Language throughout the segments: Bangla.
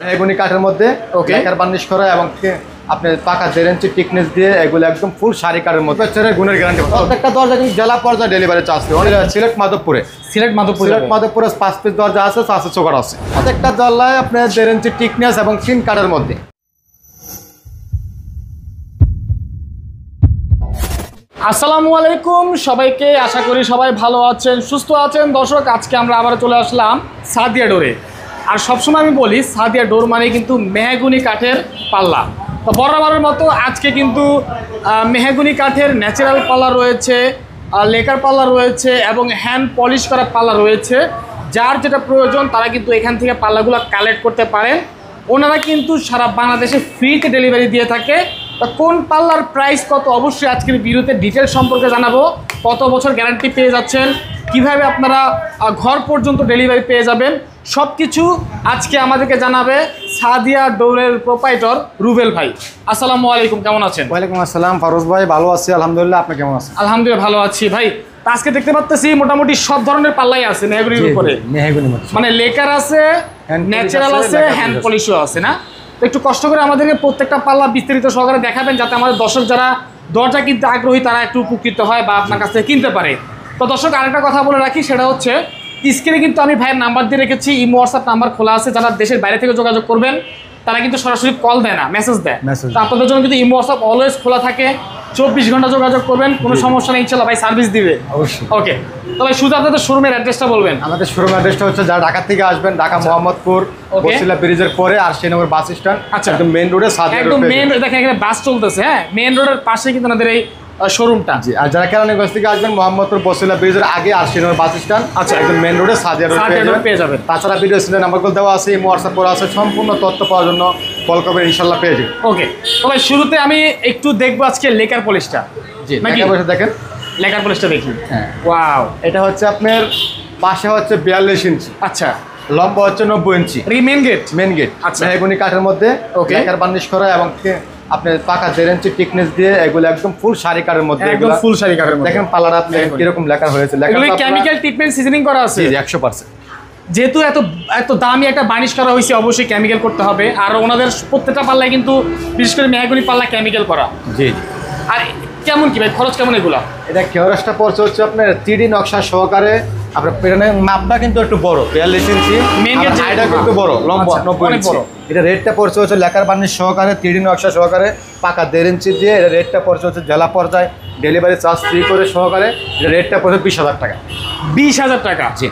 এগুনি কাঠের মধ্যে লেকার বার্নিশ করা এবং আপনার পাকা 1.5 ইঞ্চি টিকনেস দিয়ে এগুলো একদম ফুল শাড়ি কাঠের মধ্যে গুণের গ্যারান্টি। প্রত্যেকটা দরজা কিন্তু জেলা পর্যায়ে ডেলিভারি চার্জ আছে। সিলেট মাধবপুরে 5 পিস দরজা আছে, চোকার আছে। প্রত্যেকটা দরজায় আপনার 1.5 ইঞ্চি টিকনেস এবং তিন কাঠের মধ্যে। আসসালামু আলাইকুম সবাইকে, আশা করি সবাই ভালো আছেন, সুস্থ আছেন। দর্শক, আজকে আমরা আবার চলে আসলাম সাদিয়া ডোরে। আর সবসময় আমি বলি সাদিয়া ডোর মানে কিন্তু মেহগুনি কাঠের পাল্লা। তো বরাবরের মতো আজকে কিন্তু মেহগুনি কাঠের ন্যাচারাল পাল্লা রয়েছে, লেকার পাল্লা রয়েছে এবং হ্যান্ড পলিশ করা পাল্লা রয়েছে। যার যেটা প্রয়োজন তারা কিন্তু এখান থেকে পাল্লাগুলো কালেক্ট করতে পারেন। ওনারা কিন্তু সারা বাংলাদেশে ফ্রিতে ডেলিভারি দিয়ে থাকে। কোন পাল্লার প্রাইস কত অবশ্যই আজকের ভিডিওতে ডিটেল সম্পর্কে জানাবো। কত বছর গ্যারান্টি পেয়ে যাচ্ছেন, কিভাবে আপনারা ঘর পর্যন্ত ডেলিভারি পেয়ে যাবেন, সব কিছু আজকে আমাদেরকে জানাবে সাদিয়া ডোরের প্রোপাইটর রুবেল ভাই। আসসালামু আলাইকুম, কেমন আছেন? ওয়ালাইকুম আসসালাম ফারুজ ভাই, ভালো আছি আলহামদুলিল্লাহ। আপনি কেমন আছেন? আলহামদুলিল্লাহ ভালো আছি ভাই। আজকে দেখতে পাচ্ছি মোটামুটি সব ধরনের পাল্লাই আছে মেহগুনির উপরে, মানে লেকার আছে, ন্যাচারাল আছে, হ্যান্ড পলিশও আছে না? তো একটু কষ্ট করে আমাদেরকে প্রত্যেকটা পাল্লা বিস্তারিত সহকারে দেখাবেন, যাতে আমাদের দর্শক যারা দরজা কিনতে আগ্রহী তারা একটু উপকৃত হয় বা আপনার কাছ থেকে কিনতে পারে। তো দর্শক, আরেকটা কথা বলে রাখি, সেটা হচ্ছে স্ক্রিনে কিন্তু আমি ভাইয়ের নাম্বার দিয়ে রেখেছি, ইমো হোয়াটসঅ্যাপ নাম্বার খোলা আছে। যারা দেশের বাইরে থেকে যোগাযোগ করবেন তারা কিন্তু সরাসরি কল দেয় না, মেসেজ দেয়। তো আপনাদের জন্য কিন্তু ইমো হোয়াটসঅ্যাপ অলওয়েজ খোলা থাকে, 24 ঘন্টা যোগাযোগ করবেন, কোনো সমস্যা নেই, ইনশাল্লাহ ভাই সার্ভিস দিবে অবশ্যই। ওকে, তো ভাই শুধু আপনাদের শোরুমের অ্যাড্রেসটা বলবেন। আমাদের শোরুম অ্যাড্রেসটা হচ্ছে, যারা ঢাকা থেকে আসবেন, ঢাকা মোহাম্মদপুর বসিলা ব্রিজের পরে আর শ্রীনগর বাস স্ট্যান্ড। আচ্ছা, একদম মেইন রোডে সাদিয়া একদম মেইন রোড, দেখেন এখানে বাস চলতেছে। হ্যাঁ, মেইন রোডের পাশে কিন্তু আমাদের এই শোরুমটা। জি, আর যারা কেরানীগঞ্জ থেকে আসবেন মোহাম্মদপুর বসিলা ব্রিজের আগে আর শ্রীনগর বাস স্ট্যান্ড। আচ্ছা, একদম মেইন রোডে সাদিয়া রোড পেয়ে যাবেন। তাছাড়া ভিডিও স্ক্রিনে নাম্বারগুলো দেওয়া আছে, হোয়াটসঅ্যাপ করা আছে, সম্পূর্ণ তথ্য পাওয়ার জন্য কল করবেন, ইনশাল্লাহ পেয়ে যাবেন। ওকে, তো ভাই শুরুতে আমি একটু দেখবো আজকে লেকার পলিশটা। জি, লেকার পলিশটা দেখেন, লেকার পলিশটা দেখি। হ্যাঁ, ওয়াও, এটা হচ্ছে আপনার পাশে হচ্ছে 42 ইঞ্চি। আচ্ছা, লম্বা হচ্ছে 90 ইঞ্চি। Main gate, main gate. আচ্ছা, মেহগুনি কাঠের মধ্যে লেকার বার্নিশ করা এবং আপনার পাকা 1.5 ইঞ্চি টিকনেস দিয়ে এগুলো একদম ফুল শাড়ি কাঠের মধ্যে। একদম ফুল শাড়ি কাঠের মধ্যে। দেখেন পাল্লাটা আপনি কিরকম লেখা হয়েছে। এগুলো কেমিক্যাল ট্রিটমেন্ট সিজনিং করা আছে। জি, 100%। যেহেতু এত দামি একটা বার্নিশ করা হয়েছে, অবশ্যই কেমিক্যাল করতে হবে। আর ওনাদের প্রত্যেকটা পাল্লায় কিন্তু বিশেষ করে মেহগুনি পাল্লা কেমিক্যাল করা। জি। আর কেমন কি ভাই খরচ কেমন এগুলা? এটা কেওরাসটা পড়ছে হচ্ছে আপনার 3D নকশা সহকারে। আপনার পেছনের মাপটা কিন্তু একটু বড়, 42 ইঞ্চি। মেইন গেট এটা কিন্তু বড়, লম্বা 90 ইঞ্চি। এটা রেটটা পড়ছে হচ্ছে লেকার বার্নিশ সহকারে, 3D নকশা সহকারে, পাকা 1.5 ইঞ্চি দিয়ে। এটা রেটটা পড়ছে হচ্ছে জেলা পর্যায়ে ডেলিভারি চার্জ ফ্রি করে সহকারে। এটা রেটটা পড়ছে 20,000 টাকা। 20,000 টাকা। জি,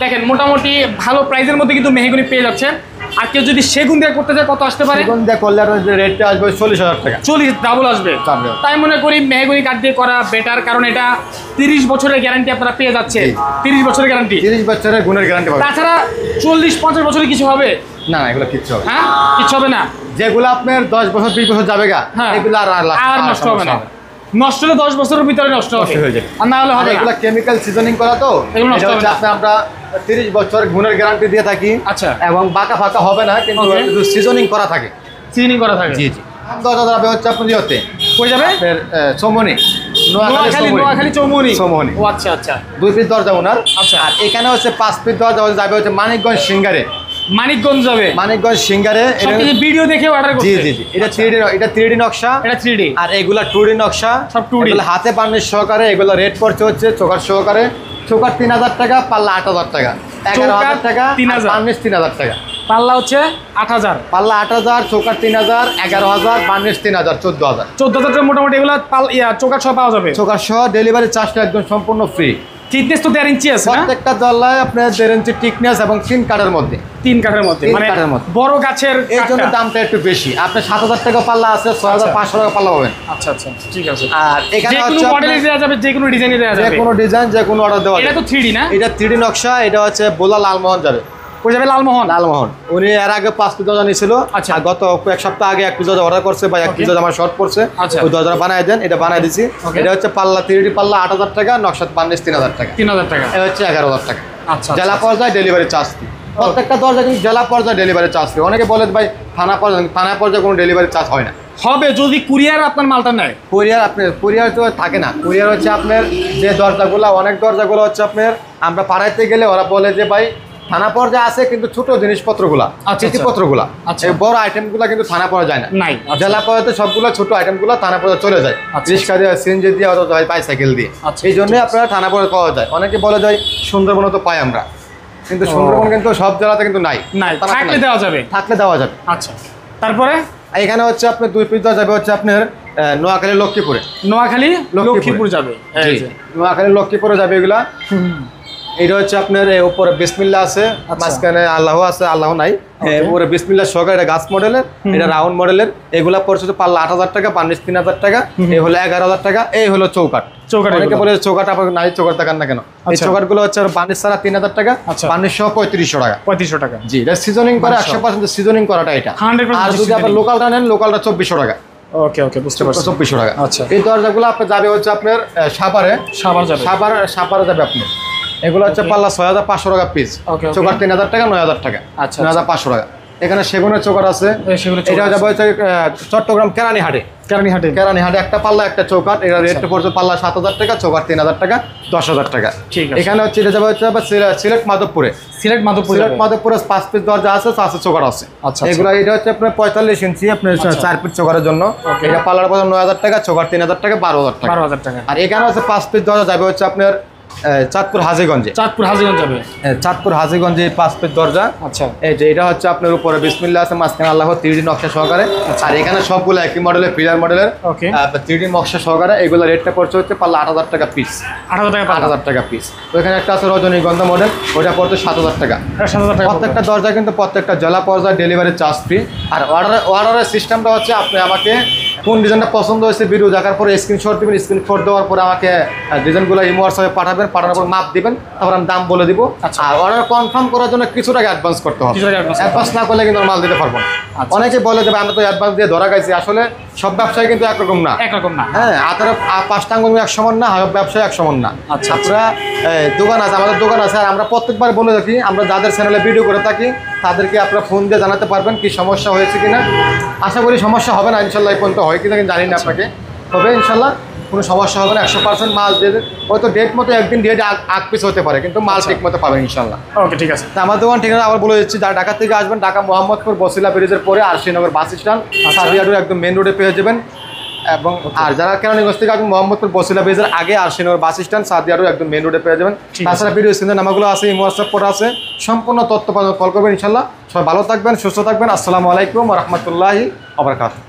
দেখেন মোটামুটি ভালো প্রাইসের মধ্যে কিন্তু মেহগুনি পেয়ে যাচ্ছেন। আর কেউ যদি সেগুন দিয়ে করতে চায় কত আসতে পারে? সেগুন দিয়ে করলে রেটটা আসবে 40,000 টাকা। 40 ডাবল আসবে। তাই মনে করি মেহগুনি কাঠ দিয়ে করা বেটার, কারণ এটা 30 বছরের গ্যারান্টি আপনারা পেয়ে যাচ্ছে। 30 বছরের গ্যারান্টি, 30 বছরের গুণের গ্যারান্টি পাবেন। তাছাড়া 40-50 বছরে কিছু হবে না? এগুলো কিচ্ছু হবে। হ্যাঁ, কিচ্ছু হবে না। যেগুলো আপনার 10 বছর 20 বছর যাবে গা, এগুলো আর নষ্ট হবে না। নষ্ট হলে 10 বছরের ভিতরে নষ্ট হয়ে যাবে, আর না হলে হবে না। এগুলো কেমিক্যাল সিজনিং করা, তো এগুলো নষ্ট হবে না। আমরা 30 বছর গুণের গ্যারান্টি দিয়ে থাকি। আচ্ছা, এবং বাঁকা ফাঁকা হবে না, কিন্তু সিজনিং করা থাকে। সিজনিং করা থাকে। জি জি। 10,000 যাবে হচ্ছে আপনি হতে কই যাবে? চৌমনি, নোয়াখালী চৌমনি। ও আচ্ছা আচ্ছা, 2 পিস দরজা ওনার। আচ্ছা, আর এখানে হচ্ছে 5 পিস দরজা যাবে হচ্ছে মানিকগঞ্জ সিঙ্গারে। মানিকগঞ্জ যাবে, মানিকগঞ্জ সিঙ্গারে। ভিডিও দেখে অর্ডার করতে। জি জি জি। এটা 3D নকশা, এটা 3D। আর এগুলা 2D নকশা, সব 2D। এগুলো হাতে বার্নিশ সহকারে। এগুলো রেট পড়ছে হচ্ছে চোকার সহকারে, চোকার 3,000 টাকা, পাল্লা 8,000 টাকা, 11,000 টাকা, 3,000, বার্নিশ 3,000 টাকা। পাল্লা হচ্ছে 8,000, পাল্লা 8,000, চোকার 3,000, 11,000, বার্নিশ 3,000, 14,000। 14,000 মোটামুটি এগুলো চোকার সহ পাওয়া যাবে। চোকার সহ ডেলিভারি চার্জটা একদম সম্পূর্ণ ফ্রি। থিকনেস তো 1.5 ইঞ্চি আছে। প্রত্যেকটা দরজায় আপনার 1.5 ইঞ্চি টিকনেস এবং 3 কাঠের মধ্যে। 3 কাঠের মধ্যে, মানে বড় গাছের, এর জন্য দামটা একটু বেশি। আপনার 7,000 টাকা পাল্লা আছে, 6,500 টাকা পাল্লা পাবেন। আচ্ছা আচ্ছা, ঠিক আছে। আর এখানে যে কোনো মডেলে দেওয়া যাবে, যে কোনো ডিজাইনে দেওয়া যাবে, যে কোনো ডিজাইন, যে কোনো অর্ডার দেওয়া যাবে। এটা তো 3D না? এটা 3D নকশা। এটা হচ্ছে বোলা লালমোহন যাবে। কই যাবে? লালমোহন। উনি এর আগে 5 পিস দরজা নিয়েছিল। আচ্ছা, গত 1 সপ্তাহ আগে 1 পিস দরজা অর্ডার করছে, বা 1 পিস দরজা আমার শর্ট পড়ছে। ওই দরজাটা বানায় দেন, এটা বানায় দিছি। এটা হচ্ছে পাল্লা 3D পাল্লা 8,000 টাকা, নকশা বার্নিশ 3,000 টাকা। 3,000 টাকা। এটা হচ্ছে 11,000 টাকা। আচ্ছা, জেলা পর্যায়ে ডেলিভারি চার্জ। প্রত্যেকটা দরজা কিন্তু জেলা পর্যায়ে ডেলিভারি চার্জ। অনেকে বলে ভাই থানা পর্যায়ে কোনো ডেলিভারি চার্জ হয় না। হবে যদি কুরিয়ার আপনার মালটা নেয়। কুরিয়ার তো থাকে না। কুরিয়ার হচ্ছে আপনার যে দরজাগুলো, অনেক দরজাগুলো হচ্ছে আপনার আমরা পাড়াইতে গেলে ওরা বলে যে ভাই থানা পর্যায়ে আছে কিন্তু ছোট জিনিসপত্রগুলা চিঠিপত্রগুলা এই বড় আইটেমগুলা কিন্তু থানা পর্যায়ে যায় না। নাই জেলা পর্যায়ে সবগুলো ছোট আইটেমগুলো থানা পর্যায়ে চলে যায়, রিক্সা দিয়ে, সিএনজি দিয়ে, অথবা বাইসাইকেল দিয়ে। এই জন্যই আপনারা থানা পর্যায়ে পাওয়া যায়। অনেকে বলে যায় সুন্দরবনে তো পাই আমরা, কিন্তু সুন্দরবন কিন্তু সব জেলাতে কিন্তু নাই। থাকলে দেওয়া যাবে, থাকলে দেওয়া যাবে। আচ্ছা, তারপরে এখানে হচ্ছে আপনার 2 পিস দেওয়া যাবে হচ্ছে আপনার নোয়াখালী লক্ষ্মীপুরে। নোয়াখালী লক্ষ্মীপুর যাবে, নোয়াখালী লক্ষ্মীপুরে যাবে এগুলা। এটা হচ্ছে আপনার উপরে বিসমিল্লাহ আছে, মাঝখানে আল্লাহ আছে, আল্লাহ নাই। উপরে বিসমিল্লাহ সহকারে, এটা গাছ মডেলের, এটা রাউন্ড মডেলের। এগুলা পড়ছে পাল্লা 8,000 টাকা, বার্নিশ 3,000 টাকা, এই হলো 11,000 টাকা। এই হলো চৌকাট। অনেকে বলে চৌকাট আপনার নাই, চৌকাট দেখান না কেন? এই চৌকাট গুলো হচ্ছে বার্নিশ ছাড়া 3,000 টাকা, বার্নিশ সহ 3500 টাকা। 3500 টাকা, জি। এটা সিজনিং করে 100% সিজনিং করাটা এটা। আর যদি আপনার লোকালটা নেন, লোকালটা 2400 টাকা। ওকে ওকে, বুঝতে পারছি, 2400 টাকা। আচ্ছা, এই দরজাগুলো আপনার যাবে হচ্ছে আপনার সাভারে যাবে আপনার। এগুলো হচ্ছে পাল্লা 6,500 টাকা পিস, চৌকাট 3,000 টাকা, 9,000 টাকা, 9,500 টাকা। এখানে সেগুনের চৌকাট আছে, এটা যাবে হচ্ছে চট্টগ্রাম কেরানীহাটে একটা পাল্লা একটা চৌকাট। এটা রেট পড়ছে পাল্লা 7,000 টাকা, চৌকাট 3,000 টাকা, 10,000 টাকা। এখানে হচ্ছে এটা যাবে হচ্ছে সিলেট মাধবপুরে 5 পিস দরজা আছে, চৌকাট আছে। এগুলো এটা হচ্ছে আপনার 45 ইঞ্চি আপনার 4 পিস চৌকাটের জন্য। এটা পাল্লার পড়ছে 9,000 টাকা, চৌকাট 3,000 টাকা, 12,000 টাকা। আর এখানে হচ্ছে 5 পিস দরজা যাবে হচ্ছে আপনার চাঁদপুর হাজীগঞ্জে যাবে। চাঁদপুর হাজীগঞ্জে 5 পিস দরজা। আচ্ছা, এই যে এটা হচ্ছে আপনার উপরে বিসমিল্লাহ আছে, মাঝখানে আল্লাহ 3D নকশা সহকারে। আর এখানে সবগুলো একই মডেলের, পিলার মডেলের, 3D নকশা সহকারে। এগুলো রেটটা পড়ছে হচ্ছে পাল্লা 8,000 টাকা পিস, 8,000 টাকা পিস। তো এখানে একটা আছে রজনীগন্ধা মডেল, ওটা পড়ছে 7,000 টাকা। প্রত্যেকটা দরজা কিন্তু প্রত্যেকটা জেলা পর্যায়ে ডেলিভারি চার্জ ফ্রি। আর অর্ডারের সিস্টেমটা হচ্ছে আপনি আমাকে কোন ডিজাইনটা পছন্দ হয়েছে ভিডিও দেখার পরে স্ক্রিনশট দিবেন, স্ক্রিনশট দেওয়ার পরে আমাকে ডিজাইনগুলো ইমো হোয়াটসঅ্যাপে পাঠাবেন, পাঠানোর পর মাপ দিবেন, তারপর আমি দাম বলে দিব। আর অর্ডার কনফার্ম করার জন্য কিছু টাকা অ্যাডভান্স করতে হবে। অ্যাডভান্স না করলে কিন্তু মাল দিতে পারবো না। অনেকে বলে যে আমরা তো অ্যাডভান্স দিয়ে ধরা গাইছি, আসলে সব ব্যবসায়ী কিন্তু একরকম না। হ্যাঁ, আপনার 5টা আঙ্গুল এক সমান না, ব্যবসায়ী এক সমান না। আপনারা দোকান আছে, আমাদের দোকান আছে, আর আমরা প্রত্যেকবার বলে থাকি, আমরা যাদের চ্যানেলে ভিডিও করে থাকি তাদেরকে আপনারা ফোন দিয়ে জানাতে পারবেন কি সমস্যা হয়েছে কিনা। আশা করি সমস্যা হবে না ইনশাল্লাহ। এই পর্যন্ত হয় কিনা জানি না আপনাকে, তবে ইনশাল্লাহ কোনো সমস্যা হবে না। 100% মাল দিয়ে হয়তো ডেট মতো একদিন ডেট আগ পিস হতে পারে, কিন্তু মাল ঠিক মতো পাবেন ইনশাল্লাহ। ওকে, ঠিক আছে। তা আমার দোকান ঠিকানা আবার বলে দিচ্ছি, যারা ঢাকা থেকে আসবেন, ঢাকা মোহাম্মদপুর বসিলা ব্রিজের পরে Arshinagar bus stand, Sadia road একদম মেন রোডে পেয়ে যাবেন। এবং আর যারা কেরানীগঞ্জ থেকে আসবেন, মোহাম্মদপুর বসিলা ব্রিজের আগে Arshinagar bus stand, Sadia road একদম মেন রোডে পেয়ে যাবেন। তাছাড়া ভিডিও স্ক্রিনের নামগুলো আছে, ইমো হোয়াটসঅ্যাপ করা আছে, সম্পূর্ণ তথ্য কল করবেন ইনশাল্লাহ। সবাই ভালো থাকবেন, সুস্থ থাকবেন। আসসালামু আলাইকুম ওয়া রাহমাতুল্লাহি ওয়া বারাকাতুহু।